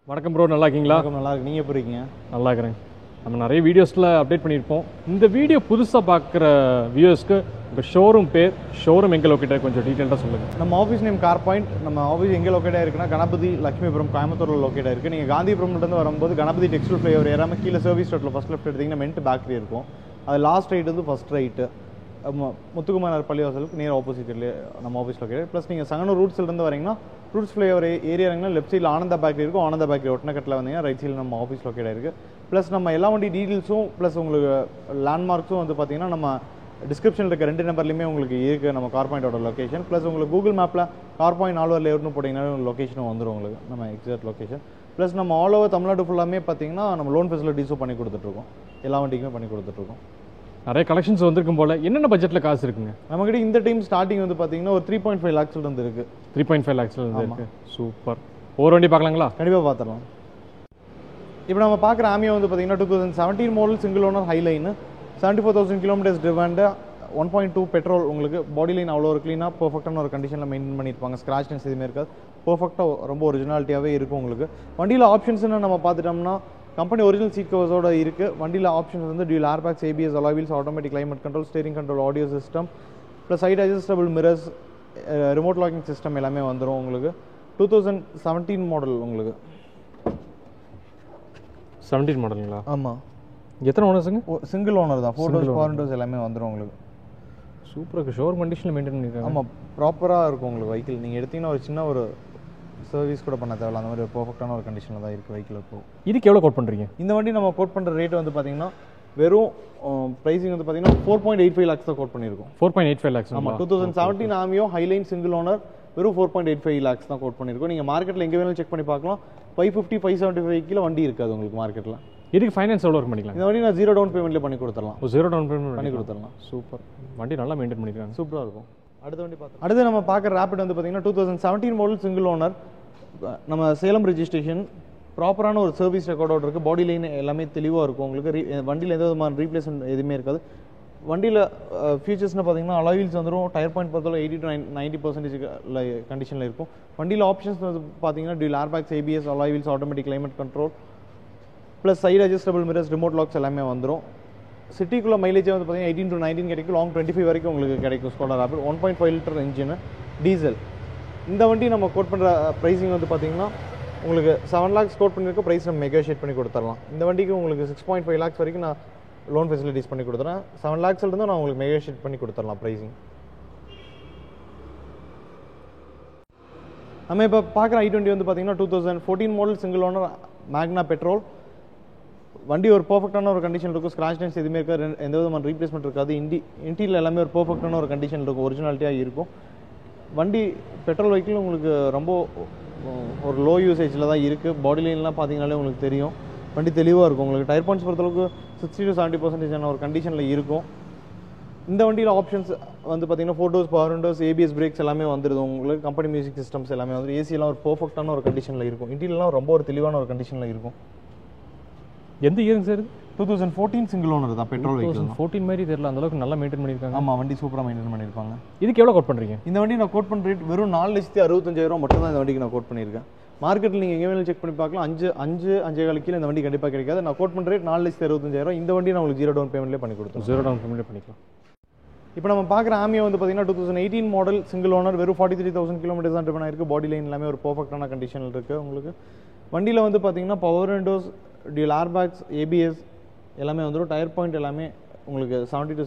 வணக்கம் ப்ரோ, நல்லா இருக்கீங்களா? வணக்கம், நல்லா இருக்கு. நீங்கள் எப்படி இருக்கீங்க? நல்லா இருக்கிறேன். நம்ம நிறைய வீடியோஸில் அப்டேட் பண்ணியிருப்போம். இந்த வீடியோ புதுசாக பார்க்குற வியூவர்ஸ்க்கு உங்கள் ஷோரூம் பேர், ஷோரூம் எங்கே லொக்கேட்டாக கொஞ்சம் டீட்டெயிலாக சொல்லுங்கள். நம்ம ஆஃபீஸ் நேம் கார் பாயிண்ட். நம்ம ஆஃபீஸ் எங்கே லொக்கேட்டாக இருக்குன்னா கணபதி லட்சுமிபுரம் கோயம்புத்தூரில் லொக்கேட்டாக இருக்குது. நீங்கள் காந்திபுரம்லேருந்து வரும்போது கணபதி டெக்ஸ்டைல் ஃப்ளைஓவர் ஏறாமல் கீழே சர்வீஸ் ரோட்டில் ஃபஸ்ட் லெஃப்ட் எடுத்திங்கன்னா மென்ட் பேக்கரி இருக்கும். அது லாஸ்ட் ரைட் வந்து ஃபஸ்ட் ரைட்டு. முத்துக்குமார் பள்ளிவாசலுக்கு நேர் ஆப்போசிட்லேயே நம்ம ஆஃபீஸ் லொக்கேட். ப்ளஸ் நீங்கள் சங்கனூர் ரூட்ஸ்லேருந்து வரீங்கன்னா ரூட்ஸ் ஃப்ளைஓவர் ஏரியா இருங்கன்னா லெஃப்ட் சைடில் ஆனந்தா பேக்கரி இருக்கும். ஆனந்தா பேக்கரி ஒட்டனக்கட்டில் வந்தீங்கன்னா ரைட் சைடில் நம்ம ஆஃபீஸ் லொக்கேட் இருக்குது. ப்ளஸ் நம்ம எல்லா வண்டி டீட்டெயில்ஸும் ப்ளஸ் உங்களுக்கு லேண்ட்மார்க்ஸும் வந்து பார்த்தீங்கன்னா நம்ம டிஸ்கிரிப்ஷனில் இருக்க 2 நம்பர்லையுமே உங்களுக்கு இருக்குது நம்ம கார் பாயிண்டோட லொக்கேஷன். ப்ளஸ் உங்களுக்கு கூகுள் மேப்பில் கார் பாயிண்ட் ஆல் ஓவர் லேஅவுட்னு போட்டிங்கன்னா லொக்கேஷனும் வந்துடும் உங்களுக்கு நம்ம எக்ஸாக்ட் லொக்கேஷன். ப்ளஸ் நம்ம ஆல் ஓவர் தமிழ்நாடு ஃபுல்லாமே பார்த்தீங்கன்னா நம்ம லோன் ஃபெசிலிட்டிஸும் பண்ணி கொடுத்துட்ருக்கோம். எல்லா வண்டிக்குமே பண்ணி கொடுத்துட்ருக்கோம். நிறைய கலெக்ஷன்ஸ் வந்திருக்கும் போல். என்னென்ன பட்ஜெட்டில் காசு இருக்குங்க நம்மகிட்ட? இந்த டைம் ஸ்டார்டிங் வந்து பார்த்தீங்கன்னா ஒரு 3.5 lakhs இருந்து இருக்குது. 3.5 lakhs இருக்குது. சூப்பர். ஒரு வண்டி பார்க்கலாங்களா? கண்டிப்பாக பார்த்துடலாம். இப்போ நம்ம பார்க்குற ஆமியோ வந்து பார்த்தீங்கன்னா 2017 model single owner Highline, 74,000 kilometers டிவெண்டு, 1.2 petrol. உங்களுக்கு பாடி லைன் அவ்வளோ ஒரு க்ளீனாக பர்ஃபெக்டான ஒரு கண்டிஷனில் மெயின்டைன் பண்ணியிருப்பாங்க. ஸ்க்ராச்னஸ் எதுவுமே இருக்காது. பர்ஃபெக்டாக ரொம்ப ஒரிஜினாலிட்டியாகவே இருக்கும் உங்களுக்கு. வண்டியில் ஆப்ஷன்ஸ்னு நம்ம பார்த்துட்டோம்னா கம்பெனி ஒரிஜினல் சீட் கவர்ஸோட இருக்குது. வண்டியில் ஆப்ஷன்ஸ் வந்து dual airbags, ABS, alloy wheels, automatic climate control, steering control, audio system, plus side adjustable mirrors, remote locking system எல்லாமே வந்துடும் உங்களுக்கு. 2017 மாடல் உங்களுக்கு. 17 மாடலுங்களா? ஆமாம். எத்தனை ஓனர்ஸுங்க? சிங்கிள் ஓனர் தான். 4 doors 4 windows எல்லாமே வந்துடும் உங்களுக்கு. சூப்பராக ஷோர் கண்டிஷனில் மெயின்டைன் பண்ணியிருக்காங்க. ஆமாம், ப்ராப்பராக இருக்கும் உங்களுக்கு வெஹிக்கிள். நீங்கள் எடுத்தீங்கன்னா ஒரு சின்ன ஒரு சர்வீஸ் கூட பண்ண தேவையில்ல. அந்த மாதிரி ஒரு பர்ஃபெக்டான ஒரு கண்டிஷனில் தான் இருக்குது வெஹிக்கிள். இப்போ இதுக்கு எவ்வளோ கோட் பண்ணுறீங்க? இந்த வண்டி நம்ம கோட் பண்ணுற ரேட் வந்து பார்த்தீங்கன்னா வெறும் ப்ரைஸிங் வந்து பார்த்தீங்கன்னா 4.85 lakhs தான் கோட் பண்ணியிருக்கோம். 4.85 lakhs. ஆமாம். 2017 ஆமியோ ஹைலைன் சிங்கிள் ஓனர் வெறும் 4.85 lakhs தான் கோட் பண்ணியிருக்கோம். நீங்கள் மார்க்கெட்டில் எங்கே வேணாலும் செக் பண்ணி பார்க்கலாம். 550 575 கிலோ வண்டி இருக்காது உங்களுக்கு மார்க்கெட்டில். இதுக்கு ஃபைனான்ஸ் எவ்வளோ ஒர்க் பண்ணிக்கலாம்? இந்த வண்டி நான் 0 down பேமெண்ட்லேயே பண்ணி கொடுத்துடலாம். 0 down பேமெண்ட் பண்ணி கொடுத்துடலாம். சூப்பர். வண்டி நல்லா மெயின்டைன் பண்ணியிருக்காங்க. சூப்பராக இருக்கும். அடுத்த வண்டி பார்த்தோம். அடுத்து நம்ம பார்க்குற ரேபிட் வந்து பார்த்தீங்கன்னா 2017 மாடல் சிங்கிள் ஓனர், நம்ம சேலம் ரெஜிஸ்ட்ரேஷன், ப்ராப்பரான ஒரு சர்வீஸ் ரெக்கார்டோட இருக்குது. பாடி லைன் எல்லாமே தெளிவாக இருக்கும் உங்களுக்கு. வண்டியில் எந்த விதமான ரீப்ளேஸ்மெண்ட் எதுவுமே இருக்காது. வண்டியில் ஃபீச்சர்ஸ்னு பார்த்தீங்கன்னா அலாய் வீல்ஸ் வந்துடும். டயர் பாயிண்ட் பொறுத்தவரை 80 to 90% கண்டிஷனில் இருக்கும். வண்டியில் ஆப்ஷன்ஸ் வந்து பார்த்தீங்கன்னா dual airbags, ABS, alloy wheels, automatic climate control, plus side adjustable mirrors, remote locks எல்லாமே வந்துடும். சிட்டிக்குள்ளே மைலேஜே வந்து பார்த்தீங்கன்னா 18 to 19 கிடைக்கும். லாங் 25 வரைக்கும் உங்களுக்கு கிடைக்கும். Skoda Rapid 1.5 liter engine, diesel. இந்த வண்டி நம்ம கோட் பண்ணுற ப்ரைஸிங் வந்து பார்த்தீங்கன்னா உங்களுக்கு 7 lakhs கோட் பண்ணியிருக்க ப்ரைஸ் நம்ம நெகோஷியேட் பண்ணி கொடுத்துடலாம். இந்த வண்டிக்கு உங்களுக்கு 6.5 lakhs வரைக்கும் நான் லோன் ஃபெசிலிட்டிஸ் பண்ணி கொடுத்துறேன். 7 lakhs இருந்தால் நான் உங்களுக்கு நெகோஷியேட் பண்ணி கொடுத்துடலாம் ப்ரைஸிங். நம்ம இப்போ பார்க்குற i20 வந்து பார்த்தீங்கன்னா 2014 மாடல் சிங்கிள் ஓனர் மேக்னா பெட்ரோல். வண்டி ஒரு பர்ஃபெக்டான ஒரு கண்டிஷன் இருக்கும். ஸ்க்ராச் லைன்ஸ் எதுவுமே இருக்காது. எந்த விதமான ரீப்ளேஸ்மெண்ட் இருக்காது. இன்டீரியல் எல்லாமே ஒரு பர்ஃபெக்டான ஒரு கண்டிஷன் இருக்கும். ஒரிஜினாலிட்டியாக இருக்கும். வண்டி பெட்ரோல் வெஹிக்கிள் உங்களுக்கு ரொம்ப ஒரு லோ யூசேஜில் தான் இருக்குது. பாடி லைன்லாம் பார்த்தீங்கனாலே உங்களுக்கு தெரியும். வண்டி தெளிவாக இருக்கும் உங்களுக்கு. டயர் பாயிண்ட்ஸ் பொறுத்தளவுக்கு 60 to 70% ஒரு கண்டிஷனில் இருக்கும். இந்த வண்டியில் ஆப்ஷன்ஸ் வந்து பார்த்தீங்கன்னா 4 doors power windows, ABS brakes எல்லாமே வந்துடுது உங்களுக்கு. கம்பெனி மியூசிக் சிஸ்டம்ஸ் எல்லாமே வந்து ஏசியெல்லாம் ஒரு பர்ஃபெக்டான ஒரு கண்டிஷனில் இருக்கும். இன்டீரியர்லாம் ரொம்ப ஒரு தெளிவான ஒரு கண்டிஷனில் இருக்கும். எந்த இயருங்க சார்? 2014 சிங்கிள் ஓனர் தான். பெட்ரோல் வெஹிக்கிள் 14 மாதிரி தெரியல, அந்த அளவுக்கு நல்லா மெயின்டைன் பண்ணியிருக்காங்க. ஆமாம், வண்டி சூப்பராக மெயின்டைன் பண்ணியிருப்பாங்க. இதுக்கு எவ்வளோ கோட் பண்ணுறீங்க? இந்த வண்டி நான் கோட் பண்ணுற ரேட் வெறும் 4,65,000 மட்டும் தான் இந்த வண்டிக்கு நான் கோட் பண்ணியிருக்கேன். மார்க்கெட்டில் நீங்கள் எங்கே வேணும் செக் பண்ணி பார்க்கலாம். 5.5 கீழே இந்த வண்டி கண்டிப்பாக கிடைக்காது. நான் கோட் பண்ணுற ரேட் 4,65,000. இந்த வண்டி நான் உங்களுக்கு 0 down பேமெண்ட்லேயே பண்ணி கொடுத்தேன். 0 down பேமெண்ட்லேயே பண்ணிக்கலாம். இப்போ நம்ம பார்க்குற ஆமியோ வந்து பார்த்தீங்கன்னா 2018 மாடல் சிங்கிள் ஓனர் வெறும் 43,000 kilometers தான் ட்ரிவன் ஆயிருக்கு. பாடி லைன் எல்லாமே ஒரு பர்ஃபெக்டான கண்டிஷனில் இருக்குது உங்களுக்கு. வண்டியில் வந்து பார்த்தீங்கன்னா power windows, dual airbags, ABS எல்லாமே வந்துடும். டயர் பாயிண்ட் எல்லாமே உங்களுக்கு 70 to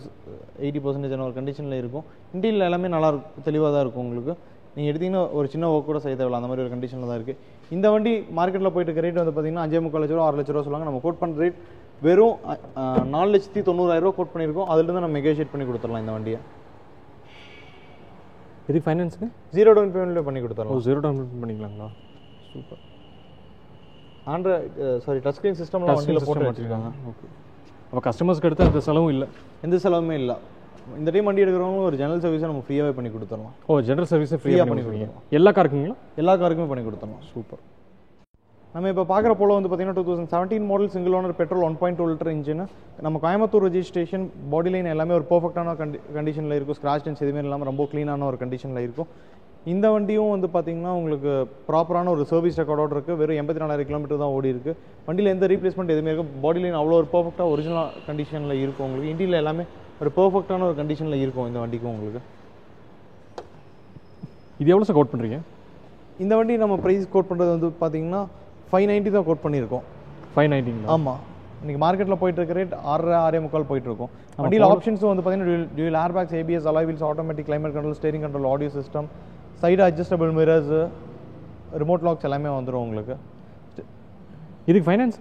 80% ஒரு கண்டிஷனில் இருக்கும். இன்டீரியல் எல்லாமே நல்லா இருக்கும், தெளிவாக தான் இருக்கும் உங்களுக்கு. நீங்கள் எடுத்தீங்கன்னா ஒரு சின்ன ஒர்க் கூட செய்ய தேவையில்ல, அந்த மாதிரி ஒரு கண்டிஷனில் தான் இருக்குது. இந்த வண்டி மார்க்கெட்டில் போயிட்டு இருக்க ரேட் வந்து பார்த்தீங்கன்னா 5.25 லட்சம் 6 லட்ச ரூபா சொல்லுவாங்க. நம்ம கோட் பண்ணுற ரேட் வெறும் 4,90,000 கோட் பண்ணியிருக்கோம். அதுலேருந்து நம்ம நெகோஷியேட் பண்ணி கொடுத்துடலாம் இந்த வண்டியை. இதுக்கு ஃபைனான்ஸுக்கு 0 down பேமெண்ட்லேயே பண்ணி கொடுத்துடலாம். 0 down பேமெண்ட் பண்ணிக்கலாங்களா? சூப்பர். டச் ஸ்க்ரீன் சிஸ்டம்லாம் வண்டியில் போட்டு வச்சுருக்காங்க. ஓகே. அப்போ கஸ்டமர்ஸ்க்கு எடுத்து அந்த செலவும் இல்லை? எந்த செலவுமே இல்லை. இந்த டைம் வண்டி எடுக்கிறவங்க ஒரு ஜெனரல் சர்வீஸை நம்ம ஃப்ரீயாகவே பண்ணி கொடுத்துடலாம். ஜெனரல் சர்வீஸை ஃப்ரீயாக பண்ணி கொடுத்துருவோம். எல்லா காருக்குங்களா? எல்லா காருக்குமே பண்ணி கொடுத்துடலாம். சூப்பர். நம்ம இப்போ பார்க்குற போல வந்து பார்த்தீங்கன்னா 2017 model single owner petrol 1.2 liter engine. நம்ம கோயம்புத்தூர் ரெஜிஸ்ட்ரேஷன். பாடி லைன் எல்லாமே ஒரு பர்ஃபெக்டான கண்டிஷனில் இருக்கும். ஸ்க்ராச் லைன்ஸ் எதுவுமே இல்லாமல் ரொம்ப க்ளீனான ஒரு கண்டிஷனில் இருக்கும். இந்த வண்டியும் வந்து பார்த்தீங்கன்னா உங்களுக்கு ப்ராப்பரான ஒரு சர்வீஸ் ரெக்கார்டோட இருக்குது. வெறும் 84,000 கிலோமீட்டர் தான் ஓடி இருக்குது. வண்டியில் எந்த ரீப்ளேஸ்மெண்ட் எதுவுமே இருக்கும். பாடி லைன் அவ்வளோ ஒரு பர்ஃபெக்டாக ஒரிஜினல் கண்டிஷனில் இருக்கும் உங்களுக்கு. இன்டீரியர் எல்லாமே ஒரு பர்ஃபெக்டான ஒரு கண்டிஷனில் இருக்கும் இந்த வண்டிக்கும் உங்களுக்கு. இது எவ்வளோ சார் கோட் பண்ணுறீங்க? இந்த வண்டி நம்ம ப்ரைஸ் கோட் பண்ணுறது வந்து பார்த்தீங்கன்னா 590 தான் கோட் பண்ணியிருக்கோம். 590. ஆமாம், இன்றைக்கி மார்க்கெட்டில் போயிட்டு இருக்க ரேட் 6.5 போயிட்டுருக்கும். வண்டியில் ஆப்ஷன்ஸும் வந்து பார்த்தீங்கன்னா dual air bags, ABS, alloy wheels, automatic climate control, steering control, audio system, side adjustable mirrors, remote locks எல்லாமே வந்துடும் உங்களுக்கு. இதுக்கு ஃபைனான்ஸ்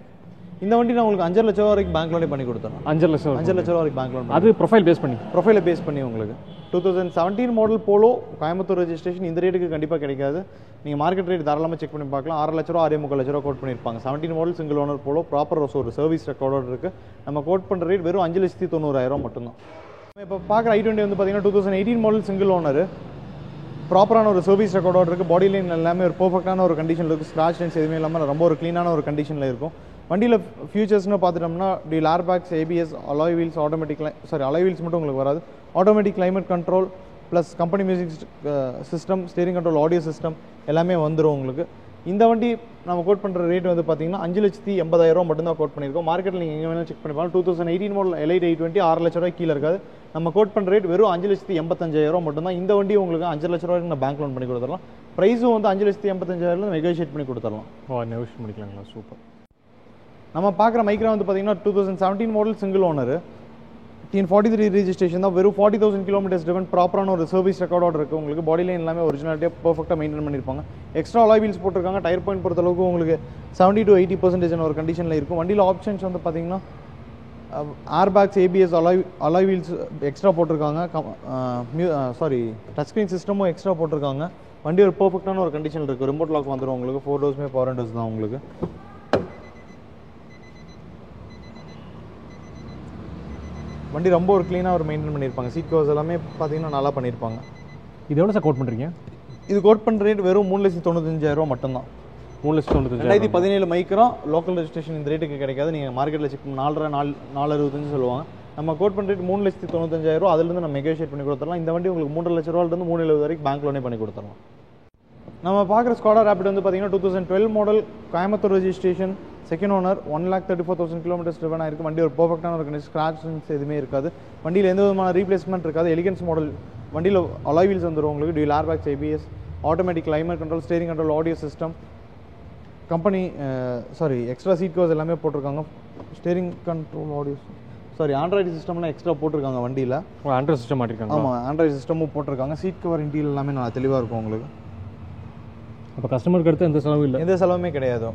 இந்த வண்டி நான் உங்களுக்கு 5 லட்ச ரூபா வரைக்கும் பேங்க் லோனே பண்ணி கொடுத்தேன். 5 லட்சம் 5 லட்ச ரூபா வரைக்கும் பேங்க் லோன். அது ப்ரொஃபைல் பேஸ் பண்ணி உங்களுக்கு 2017 மாடல் போலோ கோயம்புத்தூர் ரெஜிஸ்ட்ரேஷன் இந்த ரேட்டுக்கு கண்டிப்பாக கிடைக்காது. நீங்கள் மார்க்கெட் ரேட் தாராளமாக செக் பண்ணி பார்க்கலாம். 6 லட்ச ரூபா 6.5 லட்ச ரூபா கோட் பண்ணியிருப்பாங்க. 17 model single owner polo proper ஒரு சர்வீஸ் ரெக்கார்டோடு இருக்குது. நம்ம கோட் பண்ணுற ரேட் வெறும் 5,90,000 மட்டும்தான். இப்போ பார்க்குற i20 வந்து பார்த்தீங்கன்னா 2018 மாடல் சிங்கிள் ஓனர், ப்ராப்பரான ஒரு சர்வீஸ் ரெக்கார்டோடு இருக்குது. பாடி லைன் எல்லாமே ஒரு பர்ஃபெக்டான ஒரு கண்டிஷனில் இருக்குது. ஸ்க்ராட்ச் லைன்ஸ் எதுவுமே இல்லாமல் ரொம்ப ஒரு க்ளீனான ஒரு கண்டிஷனில் இருக்கும். வண்டியில் ஃபியூச்சர்ஸ்னு பார்த்துட்டோம்னா dual air bags, ABS, alloy wheels, alloy wheels மட்டும் உங்களுக்கு வராது. Automatic climate control plus company music system, steering control, audio system எல்லாமே வந்துடும் உங்களுக்கு. இந்த வண்டி நம்ம கோட் பண்ணுற ரேட் வந்து பார்த்தீங்கன்னா 5,80,000 மட்டும்தான் கோட் பண்ணியிருக்கோம். மார்க்கெட்டில் நீங்கள் எங்கே வேணாலும் செக் பண்ணி பாருங்கள். 2018 மாடல் எலைட் i20 6 லட்ச ரூபாய் கீழே இருக்காது. நம்ம கோட் பண்ணுற ரேட் வெறும் 5,85,000 மட்டும்தான். இந்த வண்டி உங்களுக்கு 5 லட்ச ரூபாய்க்கு நான் பேங்க் லோன் பண்ணி கொடுத்துடலாம். ப்ரைஸும் வந்து 5,85,000 நெகோஷியேட் பண்ணி கொடுத்துடலாம். நெகோஷியேட் பண்ணிக்கலாங்களா? சூப்பர். நம்ம பார்க்குற மைக்ரா வந்து பார்த்தீங்கன்னா 2017 model single owner, TN43 registration தான். வெறும் 40,000 கிலோமீட்டர்ஸ் டிவன், ப்ராப்பரான ஒரு சர்வீஸ் ரெக்கார்டோட இருக்குது உங்களுக்கு. பாடி லைன் எல்லாமே ஒரிஜினாலிட்டியாக பர்ஃபெக்டாக மெயின்டைன் பண்ணியிருப்பாங்க. எக்ஸ்ட்ரா அலாய் வீல்ஸ் போட்டிருக்காங்க. டயர் பாயிண்ட் பொறுத்தளவுக்கு உங்களுக்கு 70 to 80% ஒரு கண்டிஷனில் இருக்கும். வண்டியில் ஆப்ஷன்ஸ் வந்து பார்த்தீங்கன்னா ஏர் bags, ABS, alloy wheels extra போட்டிருக்காங்க. டச் ஸ்க்ரீன் சிஸ்டமும் எக்ஸ்ட்ரா போட்டிருக்காங்க. வண்டி ஒரு பர்ஃபெக்டான ஒரு கண்டிஷனில் இருக்குது. ரிமோட் லாக் வந்துடும் உங்களுக்கு. 4 டோர்ஸுமே பவர் விண்டோஸ் தான் உங்களுக்கு. வண்டி ரொம்ப ஒரு க்ளீனாக ஒரு மெயின்டைன் பண்ணியிருப்பாங்க. சீட் கவர்ஸ் எல்லாமே பார்த்தீங்கன்னா நல்லா பண்ணியிருப்பாங்க. இது எவ்வளோ சார் கோட் பண்ணுறீங்க? இது கோட் பண்ணுற ரேட் வெறும் 3,95,000 மட்டும்தான். 3,95,000. 2017 மைக்ரா லோக்கல் ரெஜிஸ்ட்ரேஷன் இந்த ரேட்டுக்கு கிடைக்காது. நீங்கள் மார்க்கெட்டில் செக் 4.25 சொல்லுவாங்க. நம்ம கோட் பண்ணுற ரேட் 3,95,000. அதுலேருந்து நம்ம நெகோஷியேட் பண்ணி கொடுத்துடலாம். இந்த வண்டி உங்களுக்கு 3 லட்ச ரூபாயிலிருந்து 3,70,000 வரைக்கும் பேங்க் லோனே பண்ணி கொடுத்துடலாம். நம்ம பார்க்குற ஸ்காடா ரேபிட் வந்து பார்த்தீங்கன்னா 2012 model Coimbatore registration, second owner, 1,34,000 kilometres driven ஆயிருக்கு. வண்டி ஒரு பர்ஃபெக்டான ஒரு கண்டிஷன். ஸ்க்ராச்சஸ் எதுவுமே இருக்காது. வண்டியில் எந்த விதமான ரீப்ளேஸ்மெண்ட் இருக்காது. Elegance model. வண்டியில் அலாய் வீல்ஸ் வந்துடும் உங்களுக்கு. Dual air bags, ABS, automatic climate control, steering control, audio system, company extra seat covers எல்லாமே போட்டிருக்காங்க. ஸ்டேரிங் கண்ட்ரோல், ஆடியோ ஆண்ட்ராய்டு சிஸ்டம்லாம் எக்ஸ்ட்ரா போட்டிருக்காங்க வண்டியில். ஆண்ட்ராய்டு சிஸ்டம் மாட்டிருக்காங்க. ஆமாம், ஆண்ட்ராய்டு சிஸ்டமும் போட்டிருக்காங்க. சீட் கவர் இன்டீரியர் எல்லாமே நல்லா தெளிவாக இருக்கும் உங்களுக்கு. அப்போ கஸ்டமருக்கு அடுத்து எந்த செலவும் இல்லை? எந்த செலவுமே கிடையாது.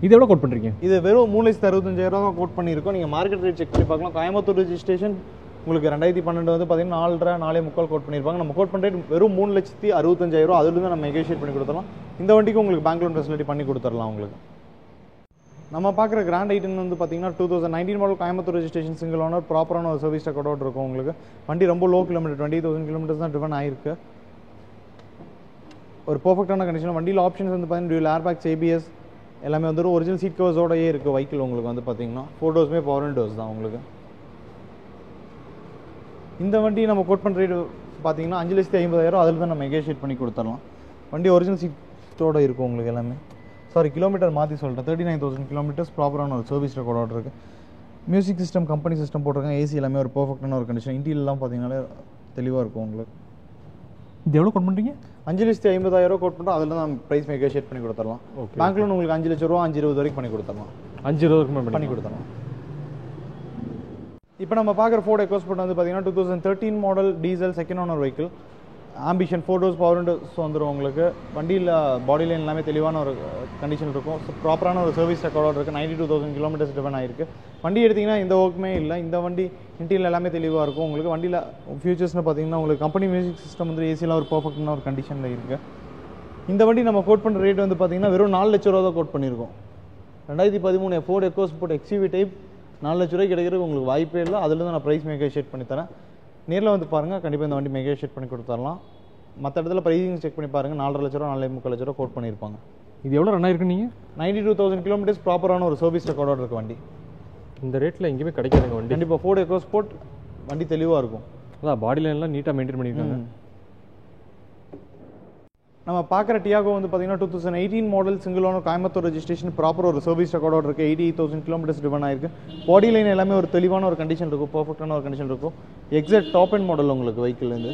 இது எவ்வளோ கோட் பண்ணுறீங்க? இது வெறும் 3,65,000 தான் கோட் பண்ணியிருக்கோம். நீங்கள் மார்க்கெட் ரேட் செக் பண்ணி பார்க்கலாம். கோயம்புத்தூர் ரெஜிஸ்ட்ரேஷன் உங்களுக்கு 2012 வந்து பார்த்தீங்கன்னா 4.5 கோட் பண்ணியிருப்பாங்க. நம்ம கோட் பண்ணுற ரேட் வெறும் 3,65,000. அதுலேருந்து நம்ம நெகோஷியேட் பண்ணி கொடுத்துடலாம். இந்த வண்டிக்கு உங்களுக்கு பேங்க் லோன் ஃபெசிலிட்டி பண்ணி கொடுத்துடலாம் உங்களுக்கு. நம்ம பார்க்குற கிராண்ட் i10 வந்து பார்த்தீங்கன்னா 2019 model Coimbatore registration single owner, ப்ராப்பரான ஒரு சர்வீஸ் ரெக்கார்டோடு இருக்கும் உங்களுக்கு. வண்டி ரொம்ப லோ கிலோமீட்டர், 20,000 கிலோமீட்டர்ஸ் தான் ட்ரிவன் ஆயிருக்கு. ஒரு பர்ஃபெக்டான கண்டிஷன். வண்டியில் ஆப்ஷன்ஸ் வந்து பார்த்தீங்கன்னா டியூல் ஏர் பேக்ஸ், ABS எல்லாமே வந்துடும். ஒரிஜினல் சீட் கவர்ஸோடயே இருக்குது வெஹிக்கிள் உங்களுக்கு வந்து பார்த்தீங்கன்னா. 4 டோர்ஸுமே பவர் விண்டோஸ் தான் உங்களுக்கு. இந்த வண்டி நம்ம கோட் பண்ணுற ரேட் பார்த்தீங்கன்னா 5,50,000. அதில் தான் நம்ம நெகோஷியேட் பண்ணி கொடுத்துடலாம். வண்டி ஒரிஜினல் சீட்டோடு இருக்கும் உங்களுக்கு எல்லாமே. கிலோமீட்டர் மாற்றி சொல்லிட்டேன். 39,000 கிலோமீட்டர்ஸ், ப்ராப்பரான ஒரு சர்வீஸ் ரெக்கார்டோடு இருக்குது. மியூசிக் சிஸ்டம், கம்பெனி சிஸ்டம் போட்டிருக்காங்க. AC எல்லாமே ஒரு பர்ஃபெக்டான ஒரு கண்டிஷன். இன்டீரியர்லாம் பார்த்தீங்கன்னா தெளிவாக இருக்கும் உங்களுக்கு. இது எவ்வளோ கோட் பண்ணுறீங்க? 5,50,000 கோட் பண்ணுறோம். அதில் தான் பேங்க் நெகோஷியேட் பண்ணி கொடுத்துடலாம். பேங்க் லோன் உங்களுக்கு 5 லட்ச ரூபா 5,20,000 வரைக்கும் பண்ணி கொடுத்துடலாம். 5,20,000 பண்ணி கொடுத்துடலாம். இப்போ நம்ம பார்க்குற ஃபோர்ட் எக்கோஸ்போர்ட் வந்து பார்த்தீங்கன்னா 2013 model diesel second owner vehicle. Ambition 4 doors power Windows வந்துடும் உங்களுக்கு. வண்டியில் பாடி லைன் எல்லாமே தெளிவான ஒரு கண்டிஷன் இருக்கும். ப்ராப்பரான ஒரு சர்வீஸ் ரெக்கார்டோடு இருக்குது. 92,000 கிலோமீட்டர்ஸ் ட்ரிவன் ஆயிருக்கு. வண்டி எடுத்திங்கன்னா இந்த ஒர்க்குமே இல்லை. இந்த வண்டி இன்டீரியர் எல்லாமே தெளிவாக இருக்கும் உங்களுக்கு. வண்டியில் ஃபியூச்சர்ஸ்னு பார்த்தீங்கன்னா உங்களுக்கு கம்பெனி மியூசிக் சிஸ்டம் வந்து ஏசிலாம் ஒரு பர்ஃபெக்டான ஒரு கண்டிஷனில் இருக்குது. இந்த வண்டி நம்ம கோட் பண்ணுற ரேட் வந்து பார்த்தீங்கன்னா வெறும் 4 லட்ச ரூபா தான் கோட் பண்ணியிருக்கோம். 2013 ஃபோர்ட் எக்கோஸ்போர்ட் XUV டைப் 4 லட்ச ரூபாய்க்கு கிடைக்கிறதுக்கு உங்களுக்கு வாய்ப்பே இல்லை. அதுலேருந்து நான் ப்ரைஸ் நெகோஷியேட் பண்ணி தரேன். நேரில் வந்து பாருங்கள், கண்டிப்பாக இந்த வண்டி நெகோஷியேட் பண்ணி கொடுத்துடலாம். மற்ற இடத்துல ப்ரைஸிங் செக் பண்ணி பாருங்கள். 4.5 லட்ச ரூபா 4.75 லட்ச ரூபா கோட் பண்ணியிருப்பாங்க. இது எவ்வளோ ரன் ஆயிருக்கு? நீங்கள் 92,000 கிலோமீட்டர்ஸ் ப்ராப்பரான ஒரு சர்வீஸ் ரெக்கார்டோட இருக்க வண்டி. இந்த ரேட்டில் எங்கேயுமே கிடைக்காதுங்க வண்டி. கண்டிப்பாக ஃபோர்ட் எக்கோஸ்போர்ட் வண்டி தெளிவாக இருக்கும். அதான் பாடி லைன்லாம் நீட்டாக மெயின்டைன் பண்ணியிருக்காங்க. நம்ம பார்க்குற டியாகோ வந்து பார்த்தீங்கன்னா 2018 model single owner Coimbatore registration proper ஒரு சர்வீஸ் ரெக்கார்டோட இருக்குது 88,000 கிலோமீட்டர்ஸ் ட்ரிவன் ஆயிருக்கு பாடி லைன் எல்லாமே ஒரு தெளிவான ஒரு கண்டிஷன் இருக்கும் பர்ஃபெக்டான ஒரு கண்டிஷன் இருக்கும் எக்ஸாக்ட் டாப் அண்ட் மாடல் உங்களுக்கு வெஹிக்கிள்லேருந்து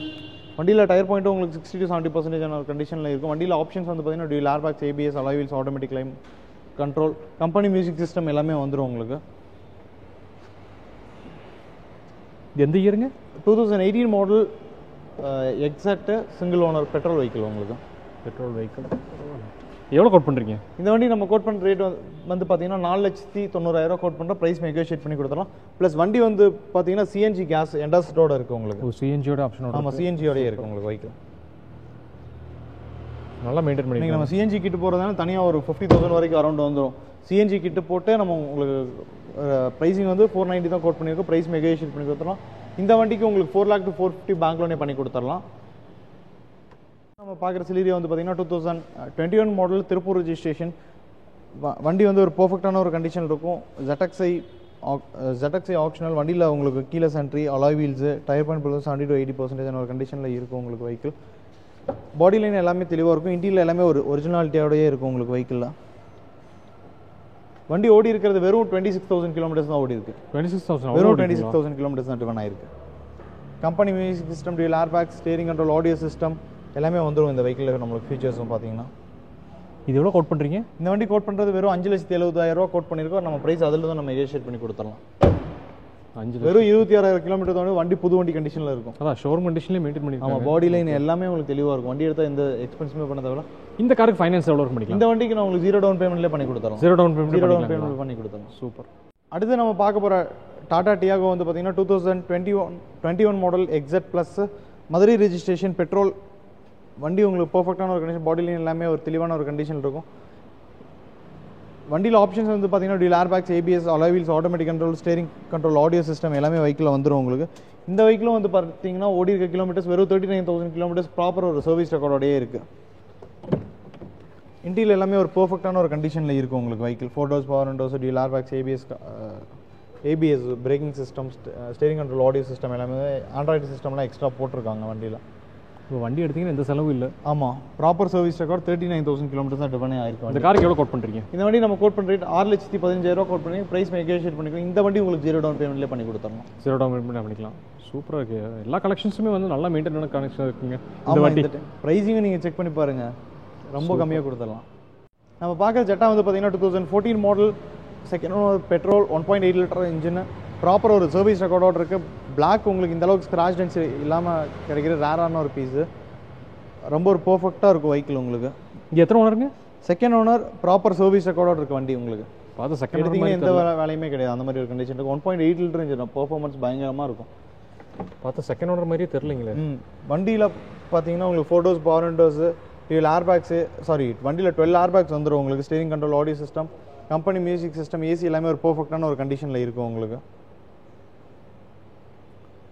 வண்டியில் டயர் பாயிண்ட்டும் உங்களுக்கு 60 to 70% ஒரு கண்டிஷனில் இருக்கும் வண்டியில் ஆப்ஷன்ஸ் வந்து பார்த்தீங்கன்னா dual airbags ABS alloy wheels automatic Lime control company music system எல்லாமே வந்துடும் உங்களுக்கு எந்த இயருங்க 2018 model exact single owner petrol vehicle உங்களுக்கு பெட்ரோல் வெஹிக்கிள் எவ்வளோ கோட் பண்ணுறீங்க இந்த வண்டி நம்ம கோட் பண்ணுற ரேட் வந்து பார்த்தீங்கன்னா 4,90,000 கோட் பண்ணுற ப்ரைஸ் நெகோஷியேட் பண்ணி கொடுத்துடலாம் ப்ளஸ் வண்டி வந்து பார்த்தீங்கன்னா சிஎன்ஜி கேஸ் எண்டாஸ்டோட இருக்குது உங்களுக்கு சிஎன்ஜியோட ஆப்ஷனோட ஆமாம் சிஎன்ஜியோடய இருக்குது உங்களுக்கு வெஹிக்கிள் நல்லா மெயின்டைன் பண்ணி நீங்கள் நம்ம சிஎன்ஜி கிட்டு போகிறதால தனியாக ஒரு 50,000 வரைக்கும் அரௌண்ட் வந்துடும் சிஎன்ஜி கிட்டு போட்டு நம்ம உங்களுக்கு ப்ரைஸிங் வந்து 490 தான் கோட் பண்ணியிருக்கோம் ப்ரைஸ் நெகோஷியேட் பண்ணி கொடுத்துடலாம் இந்த வண்டிக்கு உங்களுக்கு 4 lakh to 450 பேங்க் லோனே பண்ணி கொடுத்துடலாம் நம்ம பார்க்குற சிலீரியா வந்து பார்த்தீங்கன்னா 2021 மாடல் திருப்பூர் ரெஜிஸ்ட்ரேஷன் வண்டி வந்து ஒரு பர்ஃபெக்டான ஒரு கண்டிஷன் இருக்கும் ZXi ஆப்ஷனல் வண்டியில் உங்களுக்கு கீழே சென்ட்ரி alloy wheels tyre point 70 to 80% ஒரு கண்டிஷனில் இருக்கும் உங்களுக்கு வெஹிக்கிள் பாடி லைன் எல்லாமே தெளிவாக இருக்கும் இன்டீரியர் எல்லாமே ஒரு ஒரிஜினாலிட்டியோடயே இருக்கும் உங்களுக்கு வெஹிக்கிளில் வண்டி ஓடி இருக்கிறது வெறும் 26,000 கிலோமீட்டர்ஸ் தான் ஓடி இருக்கு 26,000 வெறும் 26,000 கிலோமீட்டர்ஸ் தான் ட்ரிவன் ஆயிருக்கு company music system dual airbags steering control audio system எல்லாமே வந்துடும் இந்த வெஹிக்கிளில் நம்மளுக்கு ஃபீச்சர்ஸும் பார்த்தீங்கன்னா இது எவ்வளோ கோட் பண்ணுறீங்க இந்த வண்டி கோட் பண்ணுறது வெறும் 5,70,000 கோட் பண்ணியிருக்கோம் நம்ம ப்ரைஸ் அதில் தான் நம்ம நெகோஷியேட் பண்ணி கொடுத்துடலாம் 5 வெறும் 26,000 கிலோமீட்டர் தான் வண்டி புது வண்டி கண்டிஷனில் இருக்கும் அதான் ஷோரூம் கண்டிஷன்லேயே மெயின்டைன் பண்ணிருக்காங்க ஆமாம் பாடி லைன் எல்லாமே உங்களுக்கு தெளிவாக இருக்கும் வண்டி எடுத்தால் எந்த எக்ஸ்பென்ஸுமே பண்ண தேவை இந்த காருக்கு ஃபைனான்ஸ் எவ்வளோ பண்ணிக்கலாம் இந்த வண்டிக்கு நான் உங்களுக்கு 0 டவுன் பேமெண்ட்லேயே பண்ணி கொடுத்துறோம் 0 டவுன் பேமெண்ட் 0 டவுன் பேமெண்ட் பண்ணி கொடுத்துறோம் சூப்பர் அடுத்து நம்ம பார்க்க போகிற டாடா டியாகோ வந்து பார்த்தீங்கன்னா 2021 model X Z plus Madurai registration petrol வண்டி உங்களுக்கு பர்ஃபெக்டான ஒரு கண்டிஷன் பாடி லைன் எல்லாமே ஒரு தெளிவான ஒரு கண்டிஷன் இருக்கும் வண்டியில் ஆப்ஷன்ஸ் வந்து பார்த்தீங்கன்னா dual airbags ABS alloy wheels automatic control steering control audio system எல்லாமே வெஹிக்கிளில் வந்துடும் உங்களுக்கு இந்த வெஹிக்கிளும் வந்து பார்த்தீங்கன்னா ஓடி இருக்க கிலோமீட்டர்ஸ் வெறும் 39,000 கிலோமீட்டர்ஸ் ப்ராப்பர் ஒரு சர்வீஸ் ரெக்கார்டோடயே இருக்குது இன்டீரியர் எல்லாமே ஒரு பர்ஃபெக்டான ஒரு கண்டிஷனில் இருக்கும் உங்களுக்கு vehicle photos power windows dual airbags ABS braking system steering control audio system எல்லாமே ஆண்ட்ராய்டு சிஸ்டம்லாம் எக்ஸ்ட்ரா போட்டிருக்காங்க வண்டியில் இப்போ வண்டி எடுத்தீங்கன்னா எந்த செலவும் இல்லை ஆமாம் ப்ராப்பர் சர்வீஸ் ரெக்கார்ட் 39,000 கிலோமீட்டர்ஸ் தான் ட்ரிவன் ஆயிருக்கும் இந்த காருக்கு எவ்வளோ கோட் பண்ணுறீங்க இந்த வண்டி நம்ம கோட் பண்ணுற ரேட் 6,15,000 கோட் பண்ணி ப்ரைஸ் நெகோஷியேட் பண்ணிக்கலாம் இந்த வண்டி உங்களுக்கு 0 டவுன் பேமெண்ட்லேயே பண்ணி கொடுத்துடலாம் 0 டவுன் பேமெண்ட் பண்ணிக்கலாம் சூப்பராக இருக்குது எல்லா கலெக்ஷன்ஸுமே வந்து நல்லா மெயின்டைனான கனெக்ஷன் இருக்குங்க இந்த வண்டி ப்ரைஸிங்கை நீங்கள் செக் பண்ணி பாருங்கள் ரொம்ப கம்மியாக கொடுத்துடலாம் நம்ம பார்க்குற ஜெட்டா வந்து பார்த்தீங்கன்னா 2014 model second owner petrol 1.8 litre engine proper ஒரு சர்வீஸ் ரெக்கார்டோடு இருக்குது பிளாக் உங்களுக்கு இந்த அளவுக்கு ஸ்க்ராச் டென்ஸ் இல்லாமல் கிடைக்கிற ரேரான ஒரு பீஸு ரொம்ப ஒரு பர்ஃபெக்டாக இருக்கும் வெஹிக்கிள் உங்களுக்கு இங்கே எத்தனை ஓனருங்க செகண்ட் ஓனர் ப்ராப்பர் சர்வீஸ் ரெக்கார்டோடு இருக்குது வண்டி உங்களுக்கு பார்த்து செகண்ட் எடுத்தீங்கன்னா எந்த வேலையுமே கிடையாது அந்த மாதிரி ஒரு கண்டிஷன் இருக்கும் 1.8 லிட்டர் இன்ஜின் பர்ஃபார்மன்ஸ் பயங்கரமாக இருக்கும் பார்த்து செகண்ட் ஓனர் மாதிரியே தெரிலிங்களே வண்டியில் பார்த்தீங்கன்னா உங்களுக்கு ஃபோட்டோஸ் பவர் விண்டோஸு டியூல் ஏர்பேக்ஸு வண்டியில் 12 ஏர்பேக்ஸ் வந்துடும் உங்களுக்கு steering control audio system company music system AC எல்லாமே ஒரு பர்ஃபெக்டான ஒரு கண்டிஷனில் இருக்கும் உங்களுக்கு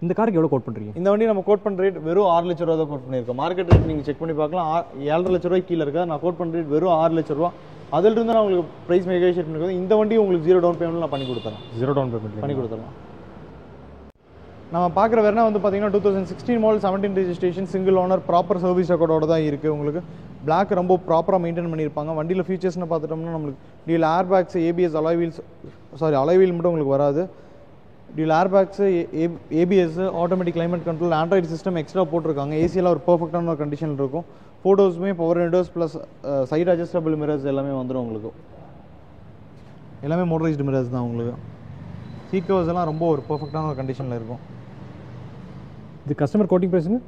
இந்த காருக்கு எவ்வளோ கோட் பண்ணுறீங்க இந்த வண்டி நம்ம கோட் பண்ணுற ரேட் வெறும் 6 லட்ச ரூபா தான் கோட் பண்ணியிருக்கோம் மார்க்கெட் ரேட் நீங்கள் செக் பண்ணி பார்க்கலாம் 7.5 லட்ச ரூபாய் கீழே இருக்கா நான் கோட் பண்ணுற ரேட் வெறும் 6 லட்ச ரூபா அதிலிருந்து நான் உங்களுக்கு ப்ரைஸ் நெகோஷியேட் பண்ணிருக்கோம் இந்த வண்டி உங்களுக்கு 0 டவுன் பேமெண்ட் நான் பண்ணி கொடுத்துறேன் 0 டவுன் பேமெண்ட் பண்ணி கொடுத்துடலாம் நம்ம பார்க்குற வேணா வந்து பார்த்தீங்கன்னா 2016 model 17 registration single owner proper service ரெக்கார்டோட தான் இருக்குது உங்களுக்கு பிளாக் ரொம்ப ப்ராப்பராக மெயின்டைன் பண்ணியிருப்பாங்க வண்டியில் ஃபீச்சர்ஸ்னு பார்த்துட்டோம்னா நம்மளுக்கு dual airbags ABS alloy wheel மட்டும் உங்களுக்கு வராது dual airbags ABS automatic climate control Android system extra போட்டிருக்காங்க ஏசியெல்லாம் ஒரு பர்ஃபெக்டான ஒரு கண்டிஷன் இருக்கும் ஃபோட்டோஸுமே power windows plus side adjustable mirrors எல்லாமே வந்துடும் உங்களுக்கு எல்லாமே மோட்டரைஸ்டு மிரர்ஸ் தான் உங்களுக்கு சீட் கவர்ஸ் எல்லாம் ரொம்ப ஒரு பர்ஃபெக்டான ஒரு கண்டிஷனில் இருக்கும் இது கஸ்டமர் கோட்டிங் ப்ரைஸுங்க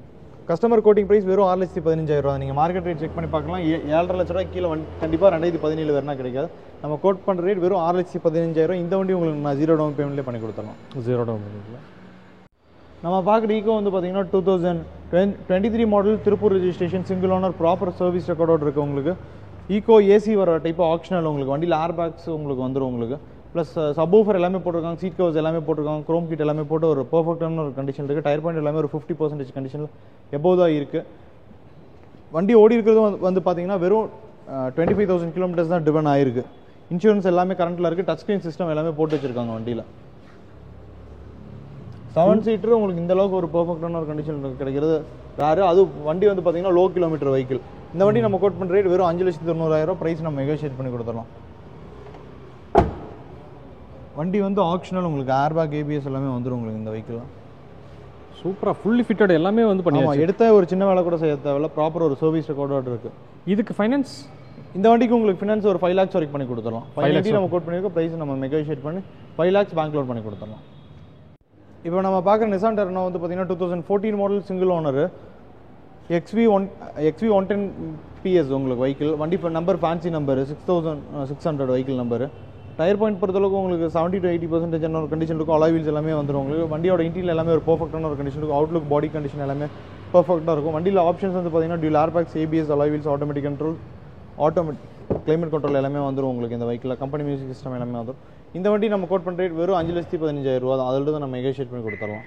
கஸ்டமர் கோட்டிங் ப்ரைஸ் வெறும் 6,15,000 ரூபா நீங்கள் மார்க்கெட் ரேட் செக் பண்ணி பார்க்கலாம் 7.5 லட்ச ரூபாய் கீழே கண்டிப்பாக 2017 வரனா கிடைக்காது நம்ம கோட் பண்ணுற ரேட் வெறும் 6,15,000 இந்த வண்டி உங்களுக்கு நான் 0 டவுன் பேமெண்ட்லேயே பண்ணி கொடுத்துடலாம் 0 டவுன் பேமெண்ட்டில் நம்ம பார்க்குற ஈகோ வந்து பார்த்தீங்கன்னா 2023 model Tiruppur registration single owner proper service ரெக்கார்டோடு இருக்குது உங்களுக்கு ஈகோ ஏசி வர டைப் ஆப்ஷனல் உங்களுக்கு வண்டியில் ஏர்பேக்ஸ் உங்களுக்கு வந்துடும் உங்களுக்கு ப்ளஸ் சப்வூஃபர் எல்லாமே போட்டிருக்காங்க சீட் கவர்ஸ் எல்லாமே போட்டிருக்காங்க குரோம் கிட் எல்லாமே போட்டு ஒரு பர்ஃபெக்டான ஒரு கண்டிஷன் இருக்குது டயர் பாயிண்ட் எல்லாமே ஒரு 50% கண்டிஷனில் எபோவ் தான் இருக்குது வண்டி ஓடி இருக்கிறதும் வந்து பார்த்தீங்கன்னா வெறும் 25,000 கிலோமீட்டர்ஸ் தான் ட்ரிவன் ஆயிருக்கு இன்சூரன்ஸ் எல்லாமே கரண்ட்டில் இருக்குது டச் ஸ்க்ரீன் சிஸ்டம் எல்லாமே போட்டு வச்சுருக்காங்க வண்டியில் 7 சீட்டர் உங்களுக்கு இந்த அளவுக்கு ஒரு பர்ஃபெக்டான ஒரு கண்டிஷன் கிடைக்கிறது வேறு அது வண்டி வந்து பார்த்தீங்கன்னா லோ கிலோமீட்டர் வெஹிக்கிள் இந்த வண்டி நம்ம கோட் பண்ணுற ரேட் வெறும் 5,90,000 ப்ரைஸ் நம்ம நெகோஷியேட் பண்ணி கொடுத்துடலாம். வண்டி வந்து ஆப்ஷனல், உங்களுக்கு ஏர் பேக் ஏபிஎஸ் எல்லாமே வந்துடும் உங்களுக்கு இந்த வெஹிக்கிள். சூப்பராக ஃபுல்லி ஃபிட்டட் எல்லாமே வந்து பண்ணியாச்சு. எடுத்த ஒரு சின்ன வேலை கூட செய்ய தேவையில்ல, ப்ராப்பர் ஒரு சர்வீஸ் ரெக்கார்டோட இருக்குது. இதுக்கு ஃபைனான்ஸ் இந்த வண்டிக்கு உங்களுக்கு ஃபினான்ஸ் ஒரு 5 lakhs வரைக்கும் பண்ணி கொடுத்துடலாம். 5 lakhs நம்ம கோட் பண்ணியிருக்கோம், ப்ரைஸ் நம்ம நெகோஷியேட் பண்ணி 5 lakhs பேங்க் லோன் பண்ணி கொடுத்துடலாம். இப்போ நம்ம பார்க்குற நிசான் டெர்னோ வந்து பார்த்தீங்கன்னா 2014 model single owner, XV110 PS உங்களுக்கு வெஹிக்கிள். வண்டி number fancy number 6600 vehicle number. Tyre point பொறுத்தளவுக்கு உங்களுக்கு 70 to 80% ஒரு கண்டிஷன் இருக்கும். அலாய் வீல்ஸ் எல்லாமே வந்துடும் உங்களுக்கு. வண்டியோட இன்டீரியல் எல்லாமே ஒரு பர்ஃபெக்டான ஒரு கண்டிஷன் இருக்கும். அவுட்லுக் பாடி கண்டிஷன் எல்லாமே பர்ஃபெக்டாக இருக்கும். வண்டியில் ஆப்ஷன்ஸ் வந்து பார்த்தீங்கன்னா dual air bags, ABS, alloy wheels, automatic control, automatic climate control எல்லாமே வந்துடும் உங்களுக்கு இந்த வெஹிக்கில். கம்பெனி மியூசிக் சிஸ்டம் எல்லாமே வந்துடும். இந்த வண்டி நம்ம கோட் பண்ணுற ரேட் வெறும் 5,15,000 தான். அதில் தான் நம்ம நெகோஷியேட் பண்ணி கொடுத்துடலாம்.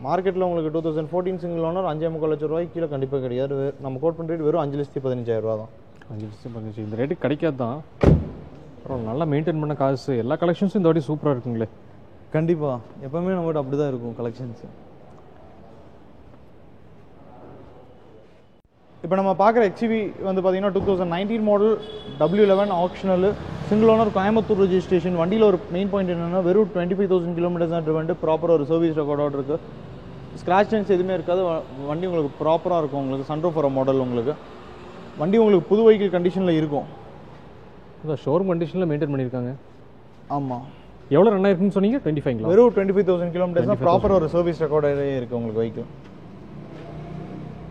மார்க்கெட்டில் உங்களுக்கு 2014 சிங்கிள் ஓனர் 5,45 லட்ச ரூபாய்க்கு கீழே கண்டிப்பாக கிடையாது. நம்ம கோட் பண்ணுற ரேட் வெறும் 5,15,000 தான். 5,15,000 இந்த ரேட்டுக்கு கிடைக்காது தான். அப்புறம் நல்லா மெயின்டைன் பண்ண காசு, எல்லா கலெக்ஷன்ஸும் இந்த வாட்டி சூப்பராக இருக்குங்களே. கண்டிப்பாக எப்போவுமே நம்மகிட்ட அப்படி தான் இருக்கும் கலெக்ஷன்ஸு. இப்போ நம்ம பார்க்குற XUV வந்து பார்த்தீங்கன்னா 2019 model W11 optional single owner, Coimbatore registration. வண்டியில் ஒரு மெயின் பாயிண்ட் என்னென்னா வெறும் 25,000 கிலோமீட்டர்ஸ் தான் ட்ரிவன், ப்ராப்பர் ஒரு சர்வீஸ் ரெக்கார்டோட இருக்குது. ஸ்க்ராட்ச் டென்ஸ் எதுவுமே இருக்காது. வண்டி உங்களுக்கு ப்ராப்பராக இருக்கும். உங்களுக்கு சன்ரூஃப் வர மாடல் உங்களுக்கு. வண்டி உங்களுக்கு புது வெஹிக்கிள் கண்டிஷனில் இருக்கும். ஷோரூம் கண்டிஷனில் மெயின்டைன் பண்ணியிருக்காங்க. ஆமாம். எவ்வளோ ரன் ஆயிருக்குன்னு சொன்னீங்க? 25 வெறும் 25,000 கிலோமீட்டர்ஸ் தான். ப்ராப்பர் ஒரு சர்வீஸ் ரெக்கார்டே இருக்குது உங்களுக்கு வெஹிக்கிள்.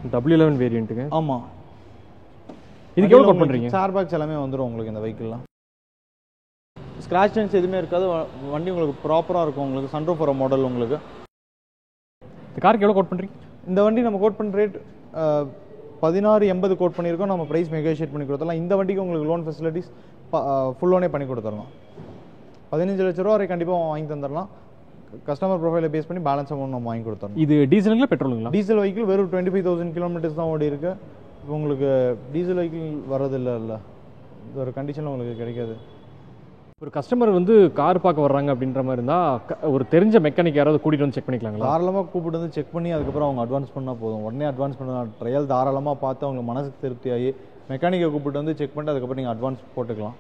W11 வேரியண்ட்டுங்க. ஆமாம். இதுக்கு எவ்வளோ கோட் பண்ணுறீங்க? ஏர் பேக்ஸ் எல்லாமே வந்துடும் உங்களுக்கு இந்த வெஹிக்கிள்லாம். ஸ்க்ராட்ச் டென்ஸ் எதுவுமே இருக்காது. வண்டி உங்களுக்கு ப்ராப்பராக இருக்கும். உங்களுக்கு சன்ரூஃப் வர மாடல் உங்களுக்கு. இந்த காருக்கு எவ்வளோ கோட் பண்ணுறீங்க? இந்த வண்டி நம்ம கோட் பண்ணுற ரேட் 16,80 கோட் பண்ணியிருக்கோம். நம்ம ப்ரைஸ் நெகோஷியேட் பண்ணி கொடுத்துடலாம். இந்த வண்டிக்கு உங்களுக்கு லோன் ஃபெசிலிட்டிஸ் ஃபுல் லோனே பண்ணி கொடுத்துடலாம். 15 லட்ச ரூபா வரை கண்டிப்பாக வாங்கி தந்துடலாம். கஸ்டமர் ப்ரொஃபைலை பேஸ் பண்ணி பேலன்ஸ் அமௌண்ட் நம்ம வாங்கி கொடுத்துடலாம். இது டீசலுங்களா பெட்ரோலுங்களா? டீசல் வெஹிக்கிள் வெறும் 25,000 கிலோமீட்டர்ஸ் தான் ஓடி இருக்கு. இப்போ உங்களுக்கு டீசல் வெஹிக்கிள் வரதில்லை, இது ஒரு கண்டிஷனில் உங்களுக்கு கிடைக்காது. ஒரு கஸ்டமர் வந்து கார் பார்க்க வர்றாங்க அப்படின்ற மாதிரி இருந்தால் ஒரு தெரிஞ்ச மெக்கானிக் யாராவது கூட்டிகிட்டு வந்து செக் பண்ணிக்கலாங்களா? தாராளமாக கூப்பிட்டு வந்து செக் பண்ணி அதுக்கப்புறம் அவங்க அட்வான்ஸ் பண்ணால் போதும். உடனே அட்வான்ஸ் பண்ண ட்ரையல் தாராளமாக பார்த்து அவங்க மனசுக்கு திருப்தியாகி மெக்கானிக்கை கூப்பிட்டு வந்து செக் பண்ணிட்டு அதுக்கப்புறம் நீங்கள் அட்வான்ஸ் போட்டுக்கலாம்.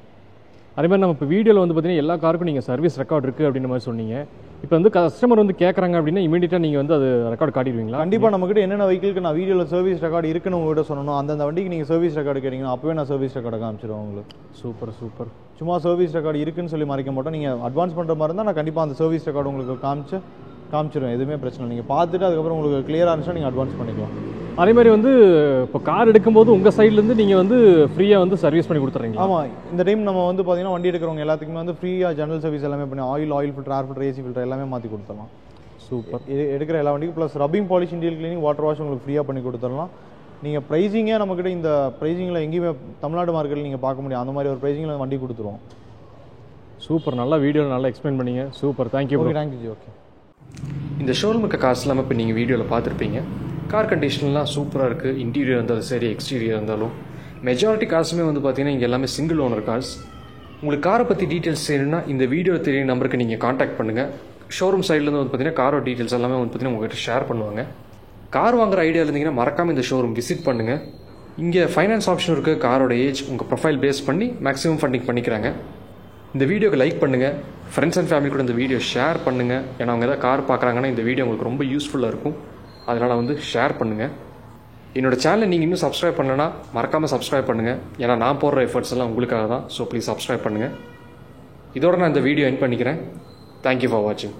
அதே மாதிரி நம்ம இப்போ வீடியோவில் வந்து பார்த்தீங்கன்னா எல்லா காருக்கும் நீங்கள் சர்வீஸ் ரெக்கார்ட் இருக்குது அப்படின்ற மாதிரி சொன்னீங்க. இப்போ வந்து கஸ்டமர் வந்து கேட்குறாங்க அப்படின்னா இமீடியட்டாக நீங்கள் வந்து அது ரெக்கார்டு காட்டிடுவீங்களா? கண்டிப்பாக நம்மகிட்ட என்னென்ன வெஹிக்கிளுக்கு நான் வீடியோவில் சர்வீஸ் ரெக்கார்டு இருக்குன்னு உங்கள்கிட்ட சொல்லணும். அந்தந்த வண்டிக்கு நீங்கள் சர்வீஸ் ரெக்கார்டு கேட்டிங்கன்னா அப்போவே நான் சர்வீஸ் ரெக்கார்டை காமிச்சிடுவேன் உங்களுக்கு. சூப்பர். சும்மா சர்வீஸ் ரெக்கார்டு இருக்குன்னு சொல்லி மறைக்க மாட்டோம். நீங்கள் அட்வான்ஸ் பண்ணுற மாதிரி இருந்தால் நான் கண்டிப்பாக அந்த சர்வீஸ் ரெக்கார்டு உங்களுக்கு காமிச்சிடுவேன். எதுவுமே பிரச்சனை இல்லை. நீங்கள் பார்த்துட்டு அதுக்கப்புறம் உங்களுக்கு கிளியராக இருந்துச்சுன்னா நீங்கள் அட்வான்ஸ் பண்ணிக்கலாம். அதே மாதிரி வந்து இப்போ கார் எடுக்கும்போது உங்கள் சைட்லேருந்து நீங்கள் வந்து ஃப்ரீயாக வந்து சர்வீஸ் பண்ணி கொடுத்துறீங்க? ஆமாம். இந்த டைம் நம்ம வந்து பார்த்தீங்கன்னா வண்டி எடுக்கிறவங்க எல்லாத்துக்குமே வந்து ஃப்ரீயாக ஜெனரல் சர்வீஸ் எல்லாமே பண்ணி oil filter, air filter, AC filter எல்லாமே மாற்றி கொடுத்துடலாம். சூப்பர். எடுக்கிற எல்லா வண்டிக்கும் plus rubbing polish, interior cleaning, water wash உங்களுக்கு ஃப்ரீயாக பண்ணி கொடுத்துடலாம். நீங்கள் ப்ரைஸிங்கே நம்மக்கிட்ட இந்த ப்ரைஸிங்கில் எங்கேயுமே தமிழ்நாடு மார்க்கெட்டில் நீங்கள் பார்க்க முடியும். அந்த மாதிரி ஒரு ப்ரைஸிங்கில் வண்டி கொடுத்துருவோம். சூப்பர். நல்லா வீடியோவில் நல்லா எக்ஸ்பிளைன் பண்ணீங்க. Super. Thank you. Thank you G. Okay. இந்த ஷோரூமுக்கு காசு இல்லாமல் இப்போ நீங்கள் வீடியோவில் பார்த்துருப்பீங்க. கார் கண்டிஷன்லாம் சூப்பராக இருக்குது. இன்டீரியர் இருந்தாலும் சரி, எக்ஸ்டீரியர் இருந்தாலும் மெஜாரிட்டி கார்ஸுமே வந்து பார்த்தீங்கன்னா இங்கே எல்லாமே சிங்கிள் ஓனர் கார்ஸ். உங்களுக்கு காரை பற்றி டீட்டெயில்ஸ் செய்யணும்னா இந்த வீடியோ தெரிய நம்பருக்கு நீங்கள் காண்டாக்ட் பண்ணுங்கள். ஷோரூம் சைட்லேருந்து வந்து பார்த்தீங்கன்னா காரோட டீட்டெயில்ஸ் எல்லாமே வந்து பார்த்தீங்கன்னா உங்கள்கிட்ட ஷேர் பண்ணுவாங்க. கார் வாங்குற ஐடியா இருந்தீங்கன்னா மறக்காமல் இந்த ஷோரூம் விசிட் பண்ணுங்கள். இங்கே ஃபைனான்ஸ் ஆப்ஷன் இருக்குது. காரோட ஏஜ் உங்கள் ப்ரொஃபைல் பேஸ் பண்ணி மேக்ஸிமம் ஃபண்டிங் பண்ணிக்கிறாங்க. இந்த வீடியோக்கு லைக் பண்ணுங்கள். ஃப்ரெண்ட்ஸ் அண்ட் ஃபேமிலி கூட இந்த வீடியோ ஷேர் பண்ணுங்கள். ஏன்னா அவங்க எதாவது கார் பார்க்குறாங்கன்னா இந்த வீடியோ உங்களுக்கு ரொம்ப யூஸ்ஃபுல்லாக இருக்கும். அதனால் வந்து ஷேர் பண்ணுங்கள். என்னோடய சேனலை நீங்கள் இன்னும் சப்ஸ்கிரைப் பண்ணலன்னா மறக்காமல் சப்ஸ்கிரைப் பண்ணுங்கள். ஏன்னா நான் போடுற எஃபர்ட்ஸ் எல்லாம் உங்களுக்காக தான். ஸோ ப்ளீஸ் சப்ஸ்கிரைப் பண்ணுங்கள். இதோட நான் இந்த வீடியோ எண்ட் பண்ணிக்கிறேன். தேங்க்யூ ஃபார் வாட்சிங்.